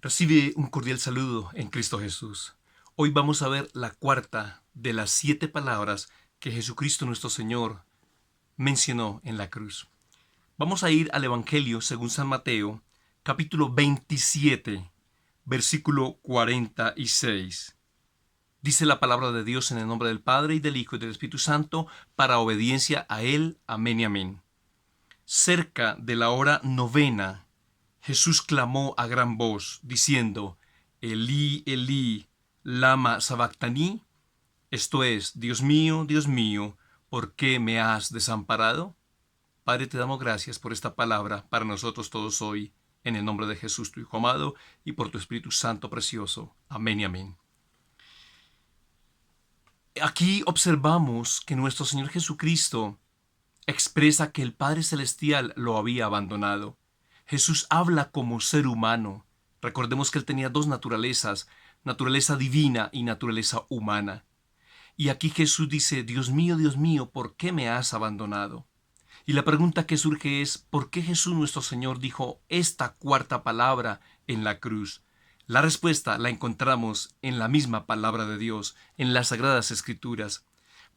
Recibe un cordial saludo en Cristo Jesús. Hoy vamos a ver la cuarta de las 7 palabras que Jesucristo nuestro Señor mencionó en la cruz. Vamos a ir al Evangelio según San Mateo, capítulo 27, versículo 46. Dice la palabra de Dios en el nombre del Padre, y del Hijo, y del Espíritu Santo, para obediencia a Él. Amén y amén. Cerca de la hora novena, Jesús clamó a gran voz, diciendo: Elí, Elí, lama sabactaní. Esto es: Dios mío, ¿por qué me has desamparado? Padre, te damos gracias por esta palabra para nosotros todos hoy, en el nombre de Jesús, tu Hijo amado, y por tu Espíritu Santo precioso. Amén y amén. Aquí observamos que nuestro Señor Jesucristo expresa que el Padre Celestial lo había abandonado. Jesús habla como ser humano. Recordemos que Él tenía dos naturalezas, naturaleza divina y naturaleza humana. Y aquí Jesús dice: Dios mío, ¿por qué me has abandonado? Y la pregunta que surge es: ¿por qué Jesús nuestro Señor dijo esta cuarta palabra en la cruz? La respuesta la encontramos en la misma palabra de Dios, en las Sagradas Escrituras.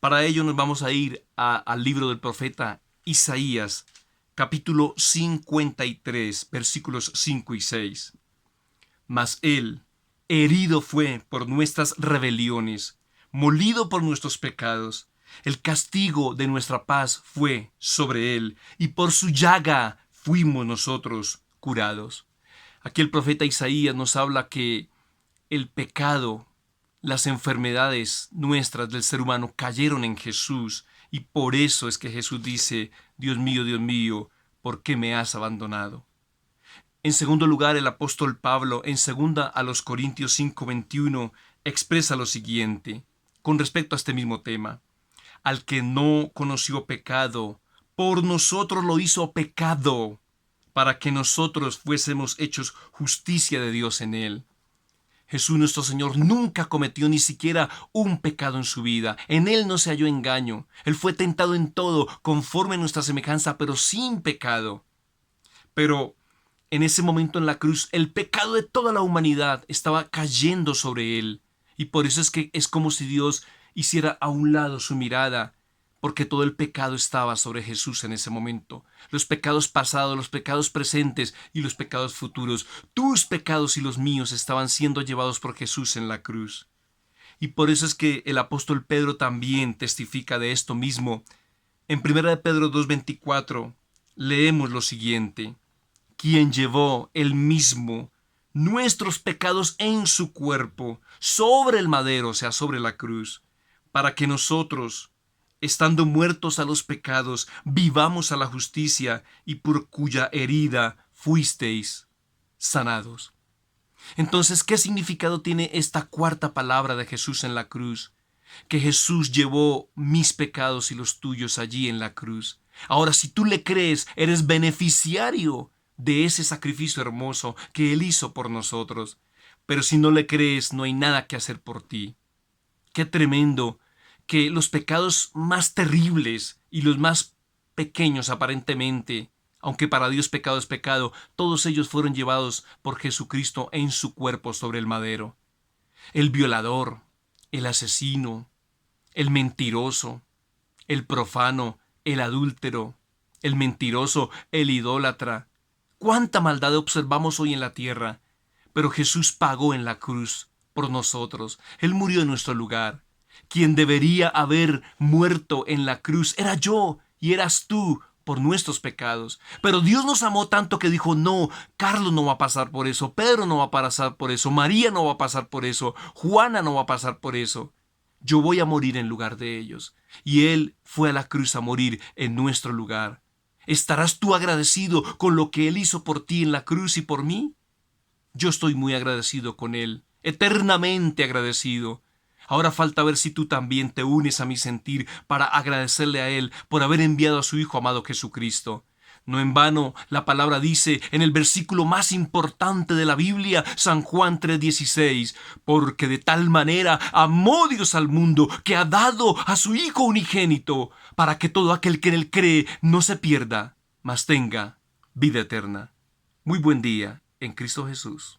Para ello nos vamos a ir al libro del profeta Isaías, capítulo 53, versículos 5 y 6. Mas Él herido fue por nuestras rebeliones, molido por nuestros pecados. El castigo de nuestra paz fue sobre Él, y por su llaga fuimos nosotros curados. Aquí el profeta Isaías nos habla que el pecado, las enfermedades nuestras del ser humano cayeron en Jesús, y por eso es que Jesús dice: Dios mío, ¿por qué me has abandonado? En segundo lugar, el apóstol Pablo, en segunda a los Corintios 5:21, expresa lo siguiente con respecto a este mismo tema: al que no conoció pecado, por nosotros lo hizo pecado, para que nosotros fuésemos hechos justicia de Dios en él. Jesús nuestro Señor nunca cometió ni siquiera un pecado en su vida. En Él no se halló engaño. Él fue tentado en todo, conforme a nuestra semejanza, pero sin pecado. Pero en ese momento en la cruz, el pecado de toda la humanidad estaba cayendo sobre Él. Y por eso es que es como si Dios hiciera a un lado su mirada, porque todo el pecado estaba sobre Jesús en ese momento. Los pecados pasados, los pecados presentes y los pecados futuros. Tus pecados y los míos estaban siendo llevados por Jesús en la cruz. Y por eso es que el apóstol Pedro también testifica de esto mismo. En 1 de Pedro 2:24 leemos lo siguiente: quien llevó él mismo nuestros pecados en su cuerpo sobre el madero, o sea, sobre la cruz, para que nosotros, estando muertos a los pecados, vivamos a la justicia, y por cuya herida fuisteis sanados. Entonces, ¿qué significado tiene esta cuarta palabra de Jesús en la cruz? Que Jesús llevó mis pecados y los tuyos allí en la cruz. Ahora, si tú le crees, eres beneficiario de ese sacrificio hermoso que Él hizo por nosotros. Pero si no le crees, no hay nada que hacer por ti. Qué tremendo que los pecados más terribles y los más pequeños aparentemente, aunque para Dios pecado es pecado, todos ellos fueron llevados por Jesucristo en su cuerpo sobre el madero. El violador, el asesino, el mentiroso, el profano, el adúltero, el mentiroso, el idólatra. Cuánta maldad observamos hoy en la tierra, pero Jesús pagó en la cruz por nosotros. Él murió en nuestro lugar. Quien debería haber muerto en la cruz era yo y eras tú por nuestros pecados. Pero Dios nos amó tanto que dijo: no, Carlos no va a pasar por eso, Pedro no va a pasar por eso, María no va a pasar por eso, Juana no va a pasar por eso. Yo voy a morir en lugar de ellos. Y Él fue a la cruz a morir en nuestro lugar. ¿Estarás tú agradecido con lo que Él hizo por ti en la cruz y por mí? Yo estoy muy agradecido con Él, eternamente agradecido. Ahora falta ver si tú también te unes a mi sentir para agradecerle a Él por haber enviado a su Hijo amado Jesucristo. No en vano la palabra dice en el versículo más importante de la Biblia, San Juan 3:16, porque de tal manera amó Dios al mundo que ha dado a su Hijo unigénito, para que todo aquel que en Él cree no se pierda, mas tenga vida eterna. Muy buen día en Cristo Jesús.